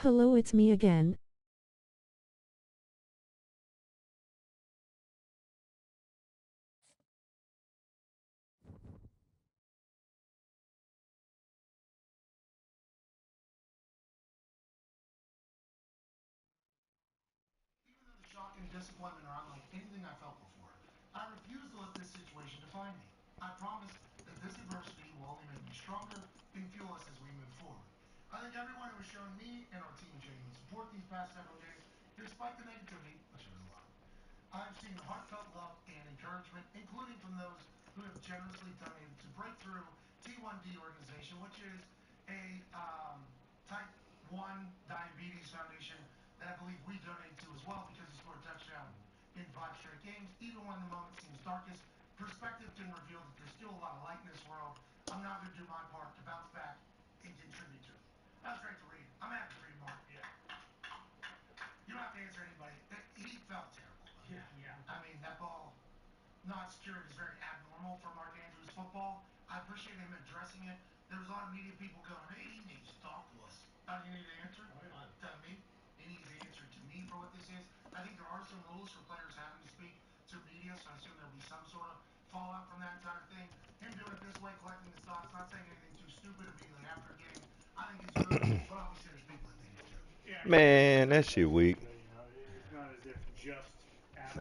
Hello, it's me again. Even though the shock and disappointment are unlike anything I felt before, I refuse to let this situation define me. I promise that this adversity will only make me stronger and fuel us as we move forward. I thank everyone who has shown me and our team genuine support these past several days, despite the negativity, which is a lot. I've seen heartfelt love and encouragement, including from those who have generously donated to Breakthrough T1D organization, which is a type 1 diabetes foundation that I believe we donate to as well because he scored a touchdown in 5 straight games. Even when the moment seems darkest, perspective can reveal that there's still a lot of light in this world. I'm now going to do my part to bounce back and contribute to it. That was great to read. I'm happy to read, Mark. Yeah. You don't have to answer anybody. He felt terrible. Yeah, yeah. I mean, that ball not secured is very abnormal for Mark Andrews football. I appreciate him addressing it. There was a lot of media people going, hey, he needs to talk to us. You need to answer? Oh, yeah. To me? He needs to answer to me for what this is. I think there are some rules for players having to speak to media, so I assume there'll be some sort of fallout from that entire thing. Him doing it this way, collecting his thoughts, not saying anything too stupid immediately after a game, I think is good, but obviously there's people that think it's too. Yeah, Man, that shit weak. It's not as if just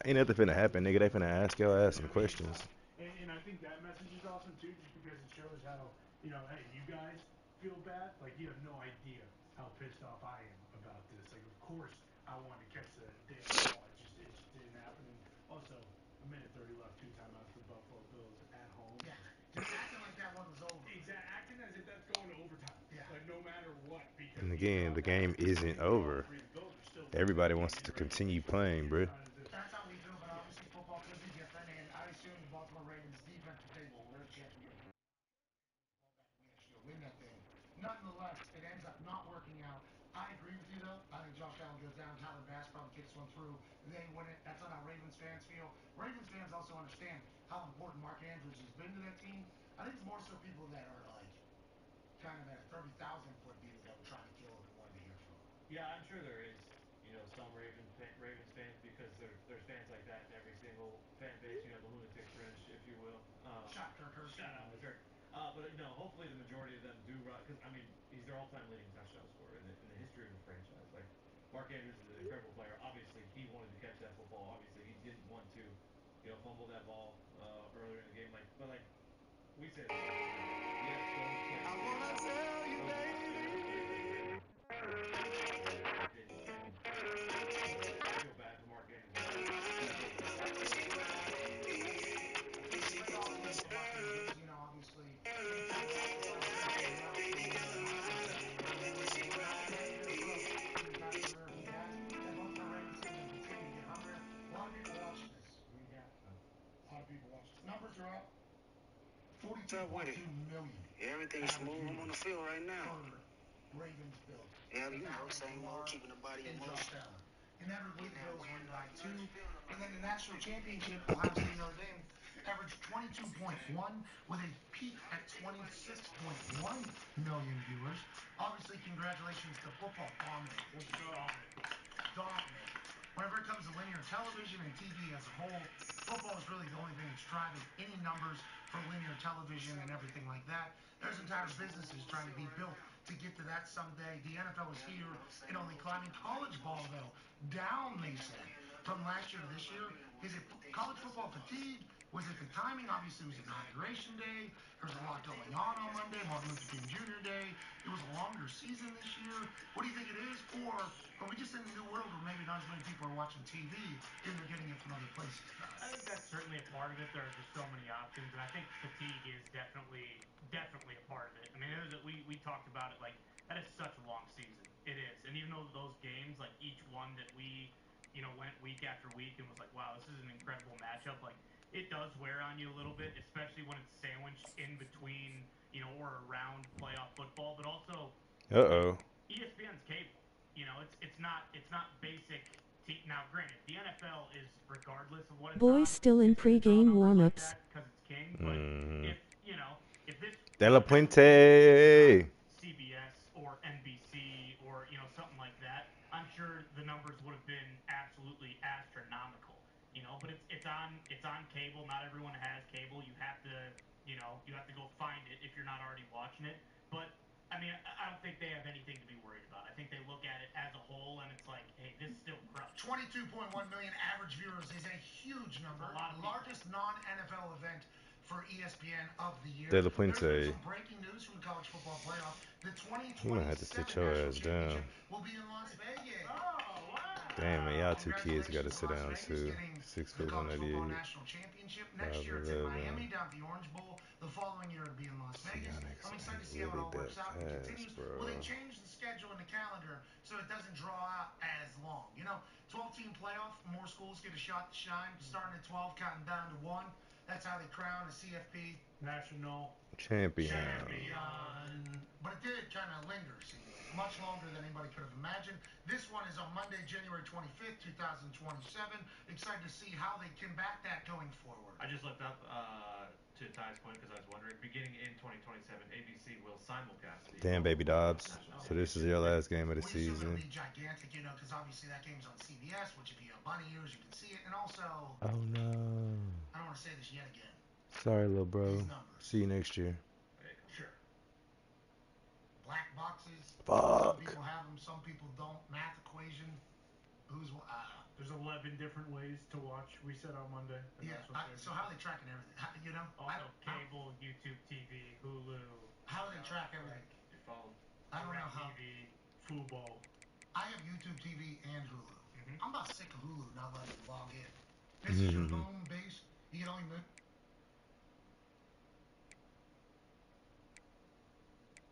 Ain't nothing finna happen, nigga. They finna ask your ass some questions. and I think that message is awesome too, just because it shows how, hey, you guys feel bad. Like, you have no idea how pissed off I am about this. Like, of course I wanted to catch the damn ball. It just didn't happen. And also, a minute 30 left, 2 timeouts for the Buffalo Bills at home. Yeah, just acting like that one was over. Exactly, acting as if that's going to overtime. Yeah. Like, no matter what, because And you again, got the that. game isn't over. The Bills are still losing Everybody the wants game to in regulation. continue playing, bro. That's how we feel, but obviously football could be different, and I assume the Baltimore Ravens defense today will win a championship. Win that thing. Nonetheless, it ends up not working out. I agree with you though. I think Josh Allen goes down. Tyler Bass probably kicks one through. They win it. That's not how Ravens fans feel. Ravens fans also understand how important Mark Andrews has been to that team. I think it's more so people that are like kind of at a 30,000 foot view that were trying to kill him and wanted to hear from him. Yeah, I'm sure there is, some Ravens fans because there's fans like that in every single fan base. The lunatic fringe, if you will. Shot Kirk Herbstreit. Shout out to Kirk. But hopefully the majority of them do run because I mean he's their all-time leading touchdown scorer in the history of the franchise. Like Mark Andrews is an incredible player. Obviously he wanted to catch that football. Obviously he didn't want to, fumble that ball earlier in the game. But we said, yes, those plays. I wanna tell you, baby. I feel bad for Mark Andrews. Obviously. A lot of people watching this. What do you got? A lot of people watching this. Numbers are up. 42.2 million. Everything's smooth. I'm on the field right now. Ravens Bills. Yeah, same old, keeping the body in motion. Inevitably, the Bills win by 2. And then the national championship, Ohio State Notre Dame averaged 22.1 with a peak at 26.1 million viewers. Obviously, congratulations to football dominant. Whenever it comes to linear television and TV as a whole, football is really the only thing that's driving any numbers for linear television and everything like that. There's entire businesses trying to be built to get to that someday. The NFL is here and only climbing. College ball, though, down, they said, from last year to this year. Is it college football fatigue? Was it the timing? Obviously, it was Inauguration Day. There was a lot going on Monday, Martin Luther King Jr. Day. It was a longer season this year. What do you think it is? Or are we just in a new world where maybe not as many people are watching TV and they're getting it from other places? I think that's certainly a part of it. There are just so many options, and I think fatigue is definitely a part of it. I mean, we talked about it, like that is such a long season. It is, and even though those games, like each one that we, went week after week and was like, wow, this is an incredible matchup. Like it does wear on you a little bit, especially when it's sandwiched in between, or around playoff football. But also, Uh-oh. ESPN's cable. It's not basic. Now, granted, the NFL is regardless of what it's Boys on. still in It's going to draw pre-game numbers like warm-ups. that because it's King. But if this De La was on Puente. CBS or NBC or something like on cable. Not everyone has cable. You have to go find it if you're not already watching it. But I mean, I don't think they have anything to be worried about. I think they look at it as a whole, and it's like, hey, this is still crushed. 22.1 million average viewers is a huge number. Largest non-NFL event for ESPN of the year. De La There's Puente. been some breaking news from the college football playoff. The 2027 might have to sit your national ass down. championship will be in Las Vegas. Oh, wow. Damn, man, y'all two kids got to Congratulations sit to Las down Vegas too. getting 6 the foot college football 198. national championship. Next year it's in 5'11". Miami down at the Orange Bowl. The following year it'll be in Las Vegas. Giannis I'm excited to see ain't how it really all works that out and fast, continues. bro. Will they change the schedule and the calendar so it doesn't draw out as long? 12-team playoff, more schools get a shot to shine. Starting at 12, counting down to 1. That's how they crown a CFP National Champion. But it did kind of linger, see, much longer than anybody could have imagined. This one is on Monday, January 25th, 2027. Excited to see how they combat that going forward. I just looked up to Ty's point because I was wondering, beginning in 2027, ABC will simulcast the Damn, baby Dobbs. national So this is your last game of the We assume it'll season. be gigantic, because obviously that game's on CBS, which if you have bunny ears, you can see it. And also, Oh no. I don't want to say this yet again. Sorry, little bro. These numbers. See you next year. Sure. Black boxes. Fuck. Some people have them, some people don't. Math equation. There's 11 different ways to watch. We said on Monday. So how are they tracking everything? Also, cable, YouTube TV, Hulu. How do they track everything? Your phone. I don't know how. TV. Football. I have YouTube TV and Hulu. Mm-hmm. I'm about sick of Hulu not letting you log in. This is your home base. You can only move.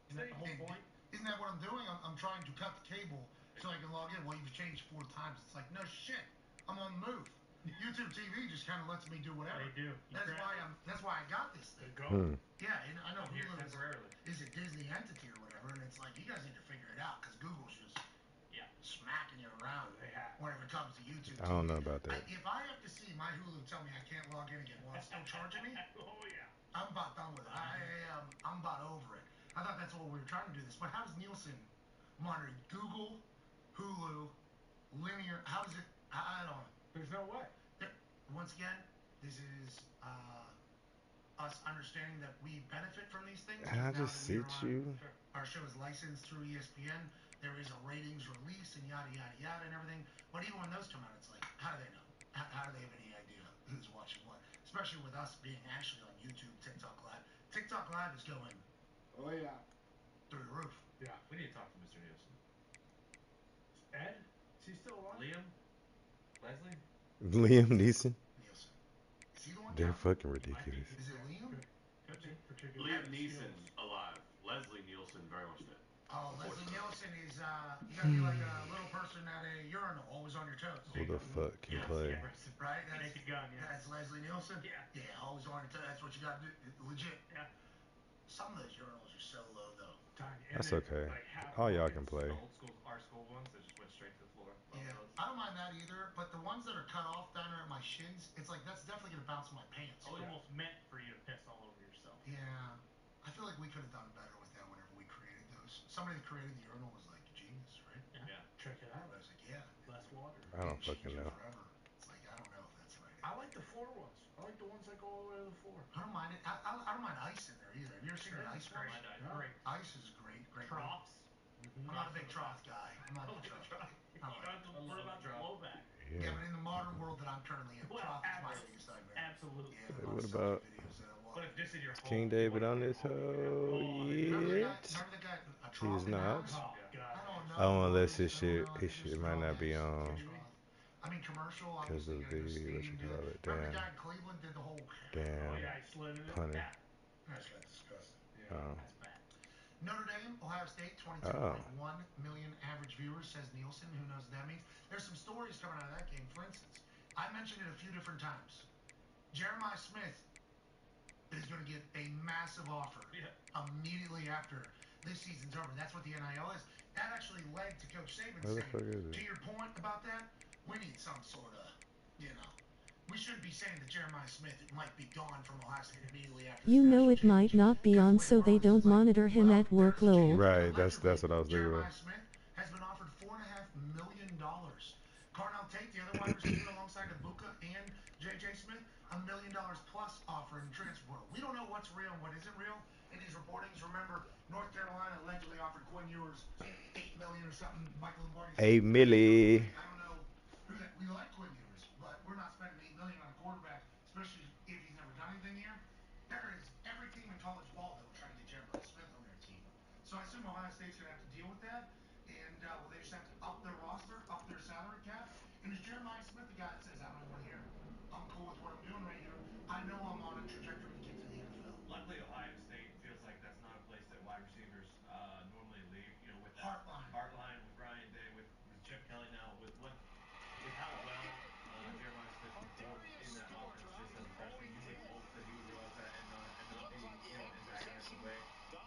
Isn't that the whole point? Isn't that what I'm doing? I'm trying to cut the cable so I can log in. Well, you've changed 4 times. It's like, no shit. I'm on the move. YouTube TV just kind of lets me do whatever. They do. That's why I got this thing. Yeah, and I know Here Hulu temporarily. is a Disney entity or whatever, and it's like, you guys need to figure it out because Google's just smacking you around whenever it comes to YouTube TV. I don't know about that. If I have to see my Hulu tell me I can't log in again while it's still charging me, Oh yeah. I'm about done with it. I'm about over it. I thought that's what we were trying to do this. But how does Nielsen monitor Google, Hulu, linear? How does it? I don't know. There's no way. Once again, this is us understanding that we benefit from these things. Can I just sit you? Our show is licensed through ESPN. There is a ratings release and yada yada yada and everything. But even when those come out, it's like, how do they know? How do they have any idea who's watching what? Especially with us being actually on YouTube, TikTok Live. TikTok Live is going. Oh yeah. Through the roof. Yeah. We need to talk to Mr. Nielsen. Ed? Is he still alive? Liam? Leslie? Liam Neeson? Nielsen. Is he the one? They're fucking ridiculous. Is it Liam? Liam Neeson alive. Leslie Nielsen very much dead. Oh, Leslie Nielsen is you gotta be like a little person at a urinal, always on your toes. Who the fuck can play? Right? Naked Gun, yeah. That's Leslie Nielsen? Yeah. Yeah, always on your toes. That's what you gotta do. Legit. Yeah. Some of those urinals are so low though. That's okay. All y'all can play. The old school, our school ones that just went straight to the floor. Yeah. I don't mind that either, but the ones that are cut off down there at my shins, it's like that's definitely gonna bounce in my pants. It's almost meant for you to piss all over yourself. Yeah. I feel like we could have done better with that whenever we created those. Somebody that created the urinal was like genius, right? Yeah. Check it out. I was like, yeah. Less water. I don't fucking know. Forever. It's like, I don't know if that's right. I like the floor ones. I like the ones that go all the way to the floor. I don't mind it. I don't mind ice in there either. Have you ever seen an ice Great. brush? Great. Ice is great. Troughs. I'm not a big trough guy. I'm not a big trough guy. You don't have to worry about the blowback. Yeah, Yeah. but in the modern world that I'm currently in, Well, trough is my biggest nightmare. Absolutely. Yeah, Hey, lots what of about videos that I watch. But if this in your home, King David on this hoe? Remember Yeah. the guy, a trough He's in not. Dallas? Oh, God. I don't know. Oh, unless his I don't shit, know. his shit might not be on. I mean, commercial, Because obviously. of the, what you call it, Remember the damn, guy in Cleveland did the whole. Oh, damn, yeah, he slid in it. punny. Yeah, That's disgusting. Oh. that's bad. Notre Dame, Ohio State, 22.1 million average viewers, says Nielsen. Who knows what that means? There's some stories coming out of that game. For instance, I mentioned it a few different times. Jeremiah Smith is going to get a massive offer immediately after this season's over. That's what the NIL is. That actually led to Coach Saban Where the fuck is saying, it? to your point about that, we need some sort of, we shouldn't be saying that Jeremiah Smith might be gone from Ohio State immediately after You this know national it might not be on, so they don't monitor him at workload. Right, that's what I was thinking Jeremiah about. Smith has been offered $4.5 million. Carnell Tate, the other wide receiver alongside Ibuka and J.J. Smith, $1 million plus offer in the transfer portal. We don't know what's real and what isn't real in these reportings. Remember, North Carolina allegedly offered Quinn Ewers $8 million or something. Michael Lombardi. 8 milli. I don't know who that. We like Quinn Ewers, but we're not spending $8 million on a quarterback, especially if he's never done anything here. There is every team in college ball that would try to get Jeremiah Smith on their team. So I assume Ohio State's gonna have to deal with that, and well, they just have to up their roster, up their salary cap. And is Jeremiah Smith the guy that says, I don't even want to hear it? I'm cool with what I'm doing right here. I know I'm on a trajectory to get to the NFL. Luckily, Ohio State feels like that's not a place that wide receivers normally leave. You know, with that Heartline with Ryan Day, with Chip Kelly now, with how well Jeremiah Smith performed in that offense just as a freshman. You would hope that he would realize that and not be antagonized away.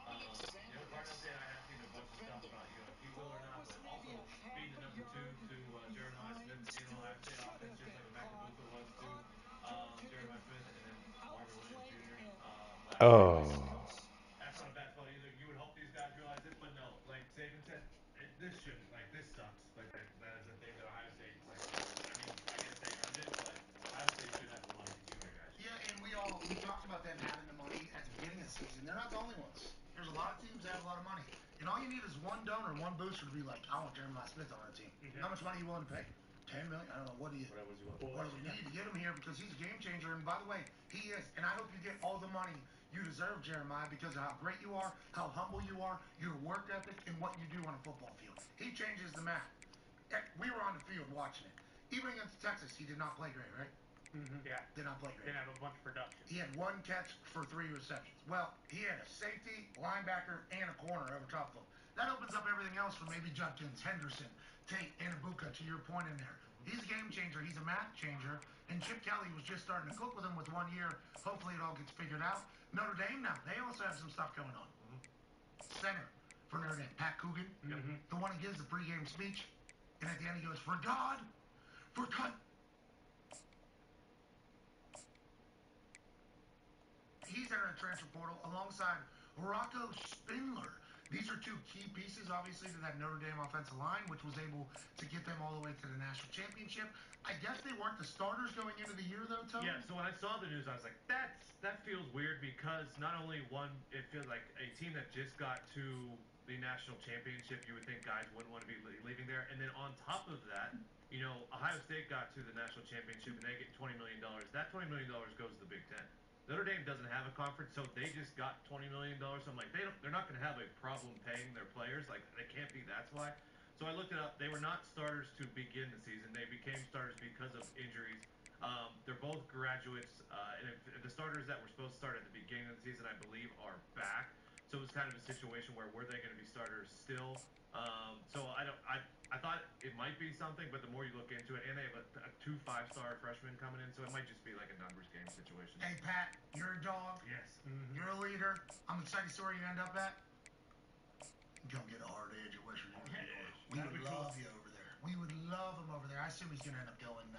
Cardinals fan, I have seen a bunch of stuff about if he will or not, but also being the number 2 to Jeremiah Smith in Ohio State offense, just like Macabuka was to Jeremiah Smith, and then Marvin Williams Jr. Last year. That's not a bad spot either. You would hope these guys realize it, but no. Like Saban said, this shouldn't. Like this sucks. Like that is a thing that Ohio State's like. I mean, I guess they earned it, but Ohio State should have the money to keep their guys. Yeah, and we talked about them having the money at the beginning of the season. They're not the only ones. There's a lot of teams that have a lot of money. And all you need is one donor, one booster to be like, I want Jeremiah Smith on our team. Mm-hmm. How much money are you willing to pay? 10 million? I don't know. What do you need to get him here because he's a game changer. And by the way, he is. And I hope you get all the money you deserve, Jeremiah, because of how great you are, how humble you are, your work ethic, and what you do on a football field. He changes the map. We were on the field watching it. Even against Texas, he did not play great, right? Mm-hmm. Yeah. Did not play great. Didn't have a bunch of production. He had 1 catch for 3 receptions. Well, he had a safety, linebacker, and a corner over top of him. That opens up everything else for maybe Judkins, Henderson, Tate, and Ibuka, to your point in there. He's a game changer. He's a math changer. And Chip Kelly was just starting to cook with him with 1 year. Hopefully it all gets figured out. Notre Dame now, they also have some stuff going on. Mm-hmm. Center for Notre Dame, Pat Coogan, the one who gives the pregame speech. And at the end he goes, for God, for God. He's entering the transfer portal alongside Rocco Spindler. These are 2 key pieces, obviously, to that Notre Dame offensive line, which was able to get them all the way to the national championship. I guess they weren't the starters going into the year, though, Tony? Yeah, so when I saw the news, I was like, that feels weird because not only one, it feels like a team that just got to the national championship, you would think guys wouldn't want to be leaving there. And then on top of that, Ohio State got to the national championship and they get $20 million. That $20 million goes to the Big Ten. Notre Dame doesn't have a conference, so they just got $20 million. So I'm like, they're not going to have a problem paying their players. Like, they can't be. That's why. So I looked it up. They were not starters to begin the season. They became starters because of injuries. They're both graduates, and if the starters that were supposed to start at the beginning of the season, I believe, are back. So it was kind of a situation where were they going to be starters still? So I thought it might be something, but the more you look into it, and they have a 2 5-star freshmen coming in, so it might just be like a numbers game situation. Hey, Pat, you're a dog. Yes. Mm-hmm. You're a leader. I'm excited to see where you end up at. Come get a hard edge at West Virginia. We would love you over there. We would love him over there. I assume he's going to end up going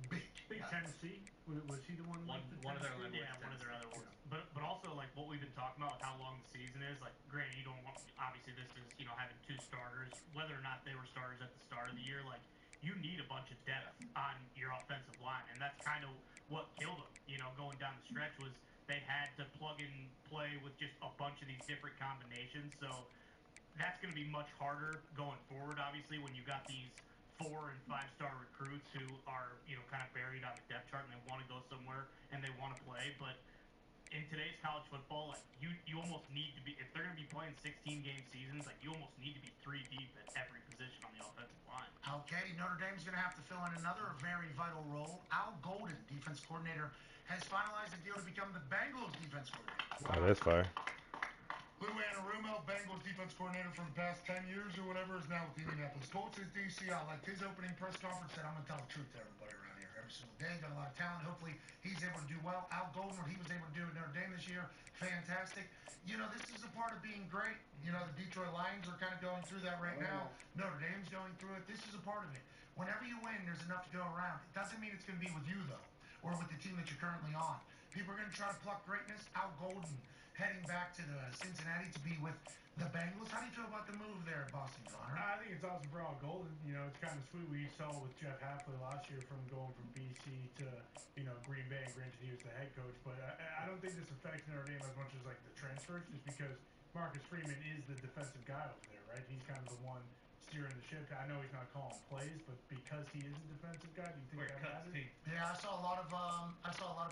big. Big Tennessee? Was he the one? One of their other ones. Yeah, one of their other ones. But also, like, what we've been talking about with how long the season is, like, granted, you don't want, obviously, this is, having 2 starters, whether or not they were starters at the start of the year, like, you need a bunch of depth on your offensive line, and that's kind of what killed them, going down the stretch was they had to plug and play with just a bunch of these different combinations, so that's going to be much harder going forward, obviously, when you got these 4 and 5-star recruits who are, kind of buried on the depth chart and they want to go somewhere and they want to play, but in today's college football, like you almost need to be, if they're going to be playing 16-game seasons, like you almost need to be 3 deep at every position on the offensive line. Okay, Notre Dame's going to have to fill in another very vital role. Al Golden, defense coordinator, has finalized a deal to become the Bengals defense coordinator. Oh, that's fire. Lou Anarumo, Bengals defense coordinator for the past 10 years or whatever, is now with the Indianapolis Colts as DC. I liked his opening press conference, said I'm going to tell the truth to everybody around here every single day. Got a lot of talent. Hopefully he's able to do well. Al Golden, what he was able to do at Notre Dame this year, fantastic. This is a part of being great. The Detroit Lions are kind of going through that right now. Notre Dame's going through it. This is a part of it. Whenever you win, there's enough to go around. It doesn't mean it's going to be with you, though, or with the team that you're currently on. People are going to try to pluck greatness. Al Golden heading back to the Cincinnati to be with the Bengals. How do you feel about the move there, Boston Connor? I think it's awesome for all Golden. You know, it's kind of sweet. We saw with Jeff Hafley last year from going from BC to, you know, Green Bay. And granted, he was the head coach, but I don't think this affects Notre Dame as much as like the transfers, just because Marcus Freeman is the defensive guy over there, right? He's kind of the one steering the ship. I know he's not calling plays, but because he is a defensive guy, do you think that matters? Yeah, I saw a lot of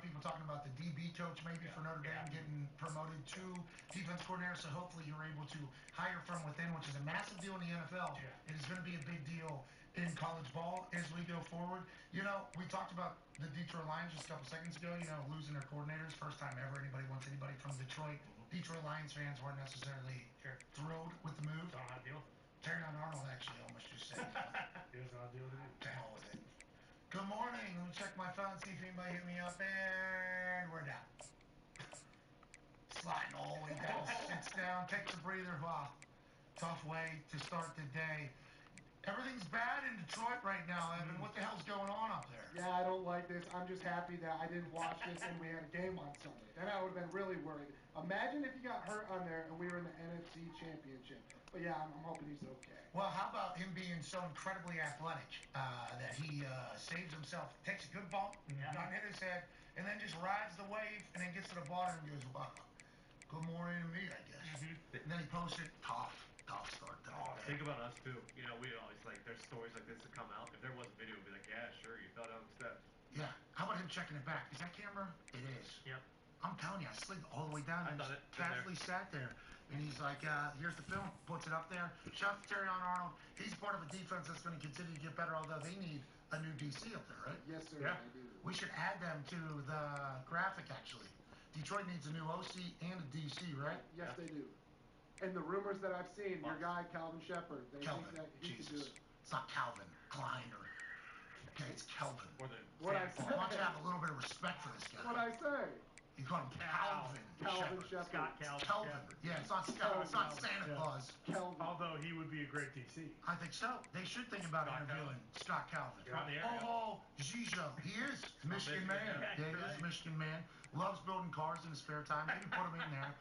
people talking about the DB coach maybe for Notre Dame getting promoted to defense coordinator. So hopefully you're able to hire from within, which is a massive deal in the NFL. Yeah. It is going to be a big deal in college ball as we go forward. You know, we talked about the Detroit Lions just a couple seconds ago. You know, losing their coordinators, first time ever anybody wants anybody from Detroit. Detroit Lions fans weren't necessarily thrilled with the move. Don't know how to deal with it. Terrion Arnold actually almost just said, He doesn't know how to deal with it. to hell with it. Good morning. Let me check my phone, see if anybody hit me up, and we're down. Sliding all the way down, sits down, takes a breather. Wow, tough way to start the day. Everything's bad in Detroit right now, Evan. What the hell's going on up there? Yeah, I don't like this. I'm just happy that I didn't watch this and we had a game on Sunday. Then I would have been really worried. Imagine if you got hurt on there and we were in the NFC Championship. But yeah, I'm hoping he's okay. Well, how about him being so incredibly athletic that he saves himself, takes a good bump, doesn't hit his head, and then just rides the wave and then gets to the bottom and goes, wow, good morning to me, I guess. And then he posts it, tough start to the day. Think about us too. You know, we always like there's stories like this that come out. If there was a video, we'd be like, yeah, sure, you fell down the steps. Yeah. How about him checking it back? Is that camera? It is. Yep. I'm telling you, I slid all the way down and just casually sat there. And he's like, here's the film, puts it up there. Shout out to Terrion Arnold. He's part of a defense that's going to continue to get better, although they need a new DC up there, right? Yes, sir. Yeah. They do. We should add them to the graphic, actually. Detroit needs a new OC and a DC, right? Yes, they do. And the rumors that I've seen, your guy, Calvin Shepard, they Kelvin. think that he could do Jesus. it. It's not Calvin Klein or... Okay, it's Kelvin. Or the What I Why don't you have a little bit of respect for this guy? What'd I say? You call him Calvin. Calvin Shepard. Shepard. Kelvin. Yeah, it's not Scott. It's not Santa Claus. Calvin. Although he would be a great DC. I think so. They should think about interviewing Scott Calvin. Oh, Gijo. He is Michigan man. Yeah, he is Michigan man. Loves building cars in his spare time. Maybe put him in there.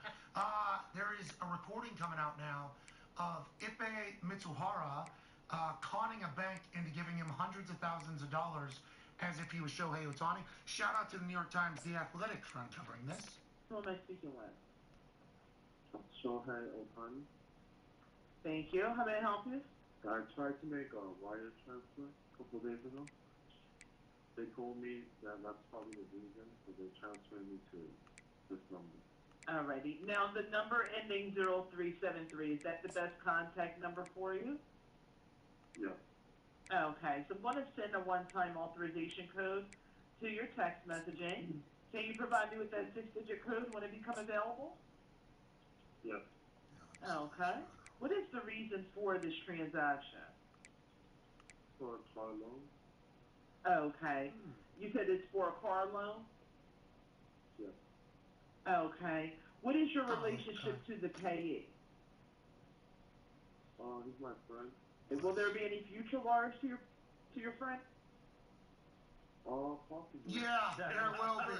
There is a recording coming out now of Ipe Mitsuhara conning a bank into giving him hundreds of thousands of dollars as if he was Shohei Ohtani. Shout out to the New York Times, The Athletic, for uncovering this. Who am I speaking with? Shohei Ohtani. Thank you. How may I help you? I tried to make a wire transfer a couple days ago. They told me that that's probably the reason, so they're transferring me to this number. Alrighty. Now, the number ending 0373, is that the best contact number for you? Yeah. Okay, so I'm going to send a one-time authorization code to your text messaging. Can you provide me with that 6-digit code when it becomes available? Yeah. Okay. What is the reason for this transaction? For a car loan. Okay. You said it's for a car loan? Yeah. Okay. What is your relationship to the payee? He's my friend. Will there be any future wires to your friend? Possibly. Yeah, there will be.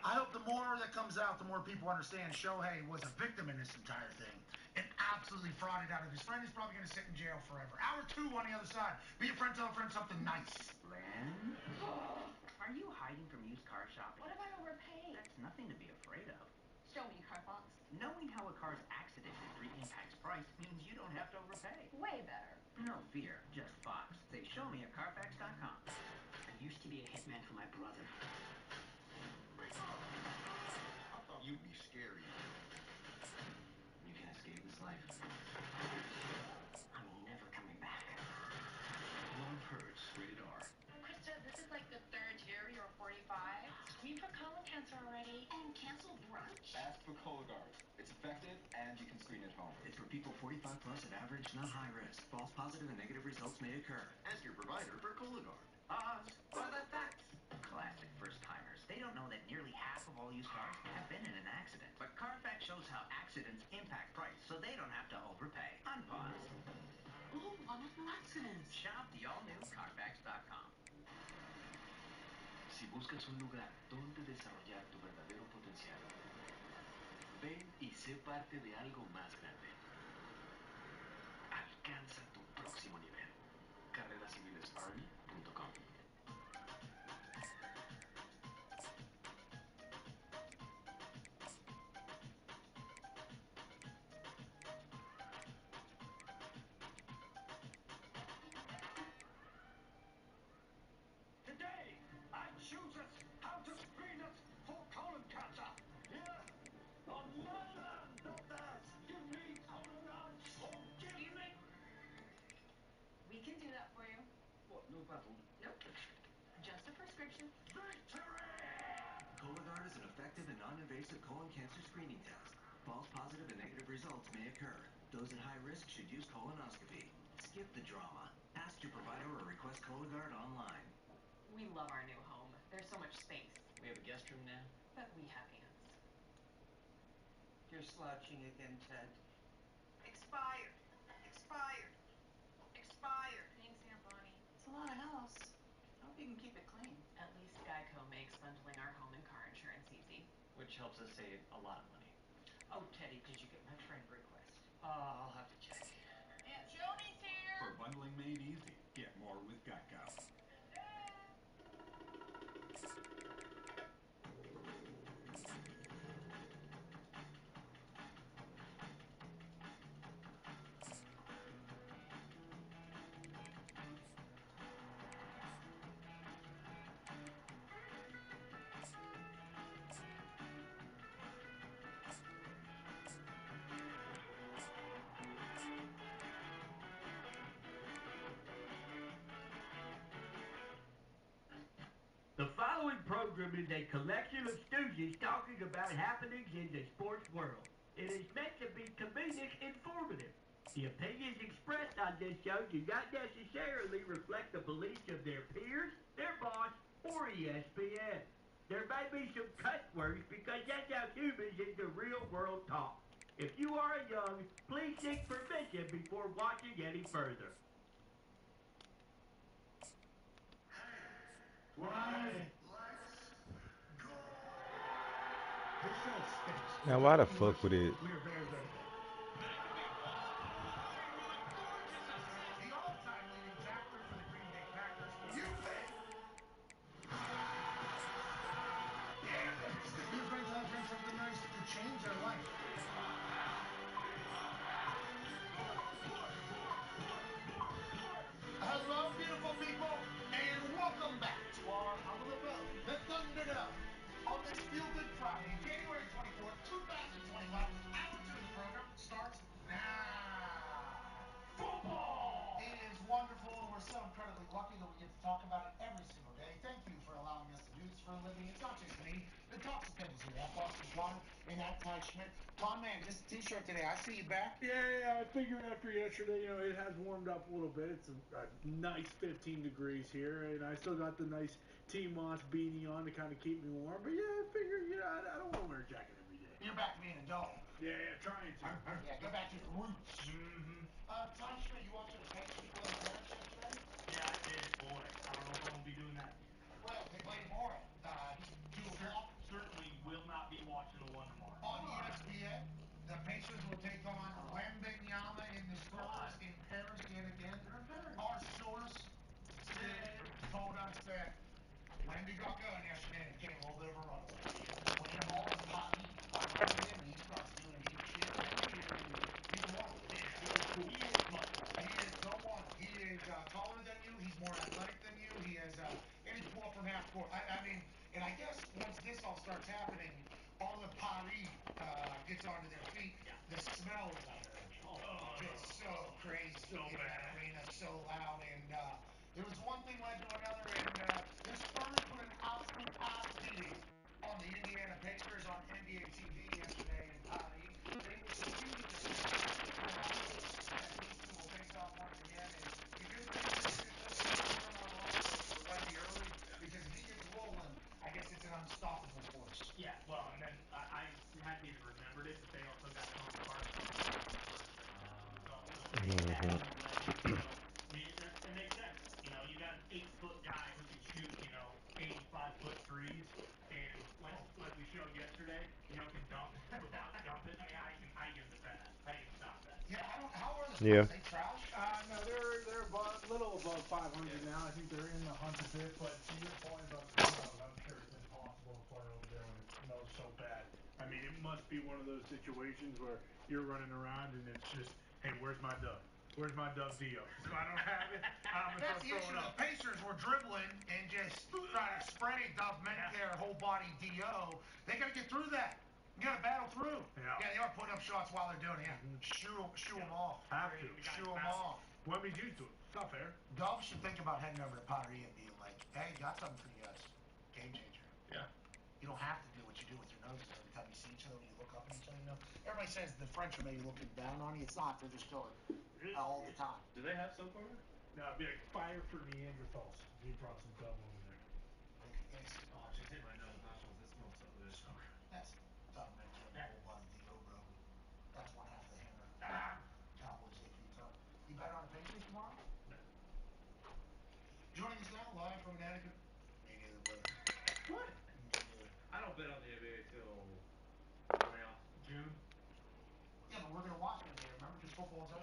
I hope the more that comes out, the more people understand Shohei was a victim in this entire thing and absolutely frauded out of his friend. Is probably going to sit in jail forever. Hour 2 on the other side. Be a friend, tell a friend something nice. Lynn? Are you hiding from used car shopping? What if I overpaid? That's nothing to be afraid of. Show me, Carfox. Knowing how a car's accident history impacts price means you don't have to overpay. Way better. No fear, just Fox. Say show me at Carfax.com. I used to be a hitman for my brother. I thought you'd be scary. You can escape this life. I'm never coming back. Love hurts, rated R. Krista, this is like the 3rd year you're 45. Screen for colon cancer already. And cancel brunch? Ask for Cologuard. It's effective and you can screen at home. It's for people 45 plus at average, not high risk. False positive and negative results may occur. Ask your provider for Cologuard. What are the facts? Classic first-timers. They don't know that nearly half of all used cars have been in an accident. But Carfax shows how accidents impact price, so they don't have to overpay. Unpause. Ooh, one of no accidents. Shop the all-new Carfax.com. Si buscas un lugar donde desarrollar tu verdadero potencial, Ven y sé parte de algo más grande. Alcanza tu próximo nivel. carrerascivilesarmy.com. Today, I choose us how to screen us for colon cancer. Here, on London.us, give me colon or give me... We can do that for you. What, no battle? Nope. Just a prescription. Victory! Cologuard is an effective and non-invasive colon cancer screening test. False positive and negative results may occur. Those at high risk should use colonoscopy. Skip the drama. Ask your provider or request Cologuard online. We love our new home. There's so much space. We have a guest room now. But we have ants. You're slouching again, Ted. Expired. Expired. Expired. Thanks, Aunt Bonnie. It's a lot of house. I hope you can keep it clean. At least Geico makes bundling our home and car insurance easy. Which helps us save a lot of money. Oh, Teddy, did you get my friend request? I'll have to check. Aunt Joni's here. For bundling made easy, get more with Geico. The following program is a collection of stooges talking about happenings in the sports world. It is meant to be comedic informative. The opinions expressed on this show do not necessarily reflect the beliefs of their peers, their boss, or ESPN. There may be some cuss words because that's how humans in the real world talk. If you are young, please seek permission before watching any further. Now why the fuck would it? The all-time leading tackler for the Green Bay Packers. You bet. Yeah, here's right now trying something nice to change their life. Hello, beautiful people, and welcome back to our Hub of the Road, the Thunderdome. On this Feel Good Friday, January 24th, 2025, hour 2 of the program starts now. Football! It is wonderful, and we're so incredibly lucky that we get to talk about it every single day. Thank you for allowing us to do this for a living. It's not just me that talks to tables here. That Boston Water and that Ty Schmidt. Tom, man, this t-shirt today, I see you back. Yeah, I figured after yesterday, it has warmed up a little bit. It's a nice 15 degrees here, and I still got the nice T-Moss beanie on to kind of keep me warm. But yeah, I figure, I don't want to wear a jacket every day. You're back to being a dog. Yeah, trying to. Yeah, go back to your roots. Mm-hmm. Ty Schmidt, you watching the Patriots play the Bears yesterday? Yeah, I did. Boy, I don't know if I'm going to be doing that. Well, they played tomorrow. 2 o'clock. Certainly will not be watching the one tomorrow. On ESPN, the Pacers will take on Wembanyama in the Spurs in Paris yet again. Our source told us that Wemby got going yesterday and became a little bit of a runaway. When the ball is hot, he starts doing deep shit. He's one. He is so one. He is taller than you. He's more athletic than you. He has, and he pull up from half court. I mean, and I guess once this all starts happening, all the Paris gets onto their feet. The smell is just so crazy in that arena, so loud, and it was one thing led to another, and the Spurs put an absolute ass beating on the Indiana Pacers on NBA TV yesterday in Paris. They will continue to see as these two will face off once again, and the good thing is there's no turn on offense for Wemby early, because if he gets rolling, I guess it's an unstoppable force. Yeah, well, and then I hadn't even remembered it, but they also got Tony Parker. It makes sense. You got an 8-foot guy who can shoot, 85-foot threes, and like we showed yesterday, can dunk without Yeah. They trash? No, they're little above 500 now. I think they're in the hunt a bit, but to your point about the snow, I'm sure it's impossible to play over there when it snows so bad. I mean, it must be one of those situations where you're running around and it's just, hey, where's my dub? Where's my dub Dio? If I don't have it, I'm going to That's the issue. The Pacers were dribbling and just trying to spray Dub their whole body DO. They got to get through that. You got to battle through. Yeah. They are putting up shots while they're doing it. Yeah. Shoo them off. Have to. Shoo them off. Wemby's used to it. It's not fair. Dub should think about heading over to Pottery and being like, hey, got something for you guys. Game changer. Yeah. You don't have to do what you do with your noses every time you see each other when you look up at each other. You know, everybody says the French are maybe looking down on you. It's not. They're just chilling all the time. Do they have soap over? No, it'd be like fire for Neanderthals. He brought some dub over there. Oh, she's hitting my nose. Nostrils. This smells so good. That's Dub the whole body DO, bro. That's one half of the hammer. Cowboys AQ. You bet on the Pacers tomorrow? No. Joining us now live from Connecticut. Me neither, brother. What? I don't bet on the NBA till playoffs. June. Yeah, but we're gonna watch it there. Remember, because football's over.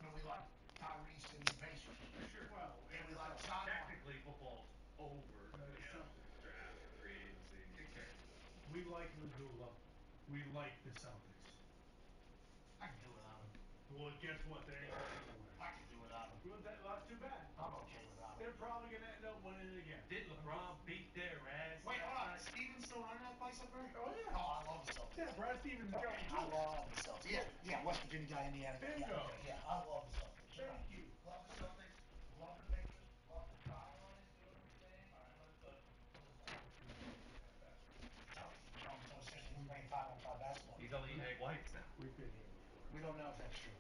And we like Tyrese and the Pacers. Sure. Well, and we like sideline. technically football's over. Draft, free agency. Who cares? We like Lagula. We like the Celtics. I can do without him. Well, guess what? They ain't going to win. I can do without him. Well, that's too bad. I'm okay without him. They're probably going to end up winning it again. Did LeBron beat their ass? Wait, hold on. Is Steven still running that place up there? Oh, yeah. Oh, I love the Celtics. Yeah, Brad Stevens. I love the Celtics. Yeah, West Virginia guy, Indiana guy. Bingo. Yeah, I love the Celtics. Thank you. Love the Celtics. Love the Pacers. Love the Zion is doing his thing. All right, we playing 5-on-5 basketball. He's only eating egg whites now. We've been here before. We don't know if that's true.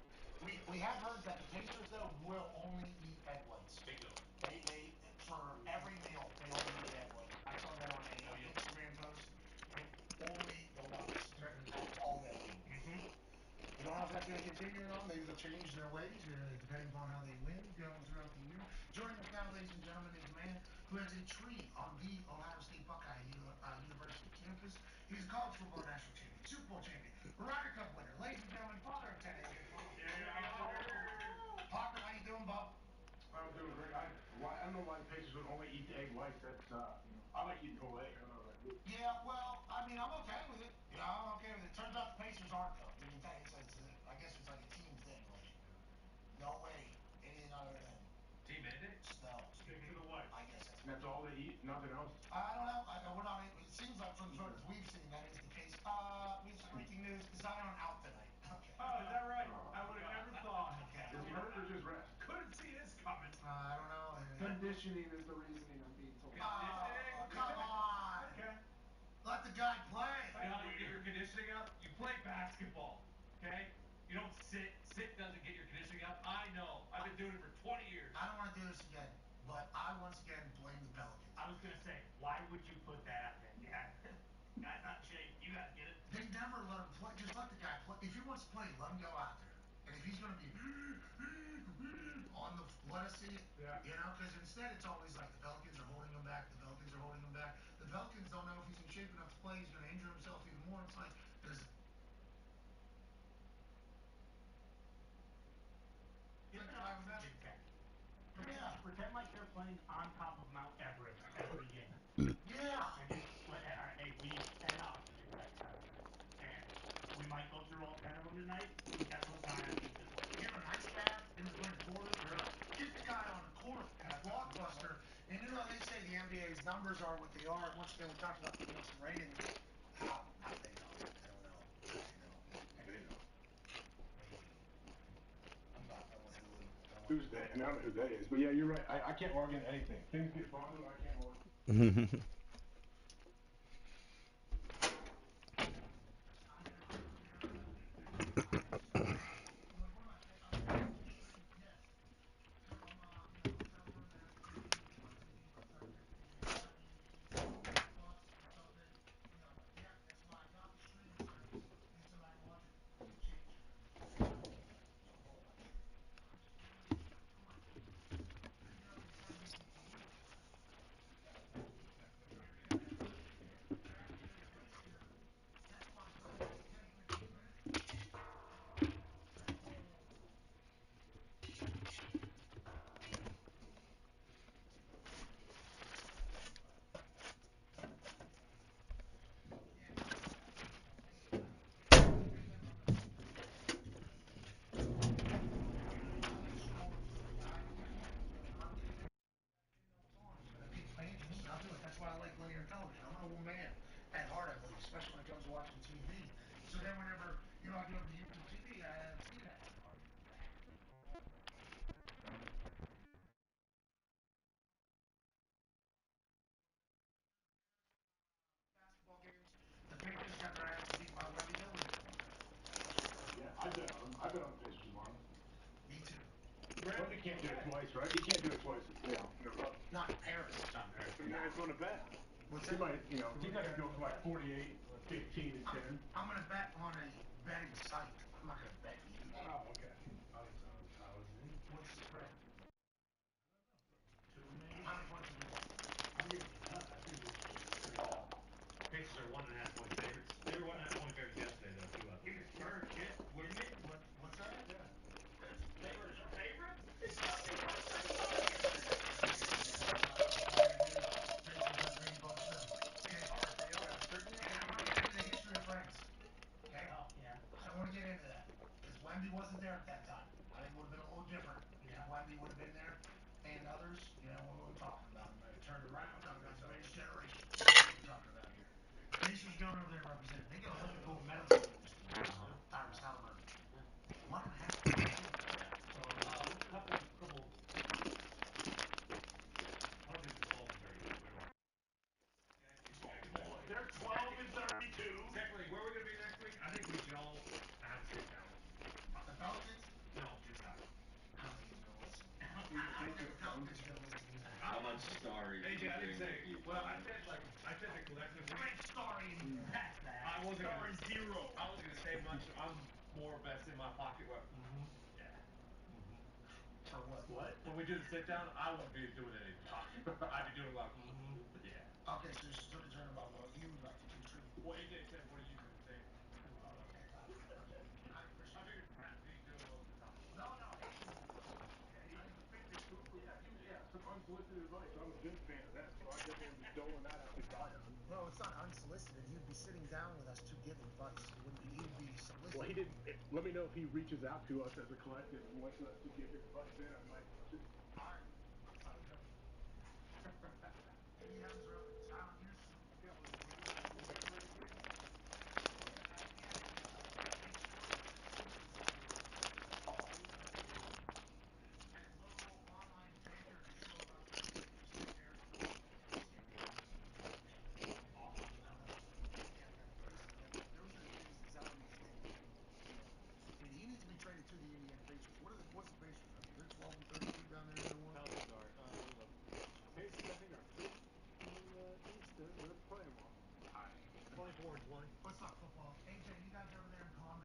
We have heard that the Pacers though will only eat egg whites. Bingo. They for every meal they only eat egg whites. I saw that on a Instagram post. Only the whites. That's all they eat. We don't know if that's going to continue or not. Maybe they'll change their ways depending upon how they win throughout the year. Joining us now, ladies and gentlemen, is a man who has a tree on the Ohio State Buckeye University campus. He's a college football national champion, Super Bowl champion, Ryder Cup winner, ladies and gentlemen, father of 10 Parker, how you doing, Bob? I'm doing great. I don't know why the Pacers would only eat the egg whites. That's I like eating whole egg. I don't know. Yeah, well, I mean, I'm okay with it. Yeah, I'm okay with it. Turns out the Pacers aren't though. I guess it's like a team thing. Like, no way, anything other than team mandate. No, stick to the white. I guess that's all they eat. Nothing else. I don't know. We're not. It seems like from the photos we've seen that is the case. We have breaking news: Zion out tonight. Okay. Oh, is that right? I would have never thought. Okay. Is he hurt or just rest? Couldn't see this coming. I don't know. Conditioning is the reasoning I'm being told. Oh, come on. Okay. Let the guy play. You know how you get your conditioning up? You play basketball, okay? You don't sit. Sit doesn't get your conditioning up. I know. I've been doing it for 20 years. I don't want to do this again, but I once again blame the Pelicans. I was gonna say, why would you put that out there? Yeah, guy's not in shape. You gotta get it. They never let him play. Just let the guy play. If he wants to play, let him go out there. And if he's gonna be on the, let us see it. Yeah. You know, because instead it's always like the Pelicans are holding him back. The Pelicans are holding him back. The Pelicans don't know if he's in shape enough to play. He's gonna injure himself even more. It's like there's. Pretend like they're playing on top of Mount Everest every game. Yeah. And just hey, we need 10 oxygen beds out of this. And we might go through all 10 of them tonight. That's what Zion needs to play. Give him an ice bath in the third quarter. Get the guy on the court and a blockbuster. And you know they say the NBA's numbers are what they are. Once again, we talked about the Nielsen ratings. How they know? I don't know. They know. I'm not going with Hulu. Tuesday, and I don't know who that is, but yeah, you're right. I can't log into anything. Things get bundled, I can't log. can't do it twice, right? He can't do it twice. In a row. Not in Paris. Not in Paris. So you guys want to bet? What's He that? might, he's not gonna go for like 48, 15, and 10. I'm gonna bet on a betting site. I'm not gonna bet you. Oh, okay. I was in. What's the spread? 2 maybe? How many points do you want? I'm giving you none. I think it's pretty low. Pacers are 1.5 point favorites. They were 1.5 point favorites yesterday, though, too. Give me third, kid. Wouldn't it? What's that? Yeah. Pacers are favorites? Pacers are 3 bucks now. They are. Certainly. And I want to get into the history of France. Okay? Oh, yeah. I want to get into that. Because Wemby wasn't there at that time. I think it would have been a little different if Wemby would have been there. And others, what we're talking about. Turned around. We're talking about the greatest generation. That's what we're talking about here. Pacers going over there representing. They got Olympic gold medalist on this team. Tyrese Halliburton. 1.5 points. So, couple. I don't think the Bulls are very good. They're 12 and 32. Technically, where are we going to be next week? I think we should all have a sit down. The Pelicans? No, you guys. I don't think he's going to listen. I think the Pelicans are going to listen to me. How much sorry AJ, I didn't say. you Well, I said the collectively. How many sorry in you? That's that. I wasn't Sorry, gonna, zero. I wasn't gonna say much. I'm more best in my pocket. Yeah. For what? What? When we do the sit down, I won't be doing anything. I'd be doing like, yeah. Okay, so you're still concerned about what you would like to contribute. Well, AJ said, what do you think? Okay. I appreciate I figured Matt would do it most of the time. No, hey, I think it's cool. Yeah, some unsolicited advice. I'm a big fan of that, so I definitely would be doling that out to Zion. Well, it's not unsolicited. He would be sitting down with us to give advice. He would be solicited. Well, he didn't. Let me know if he reaches out to us as a collective and wants us to give him advice. Then I might listen. All right. Sounds good. Any hands are up. Silent use. Yeah, we're ready to play. Traded to the Indiana Pacers. What's the Pacers record? They're 12 and 32 down there in the one. Pelicans are. Pacers, I think, are 5th in the East. They're playing well. 24 and 20. Let's talk football. AJ, you guys ever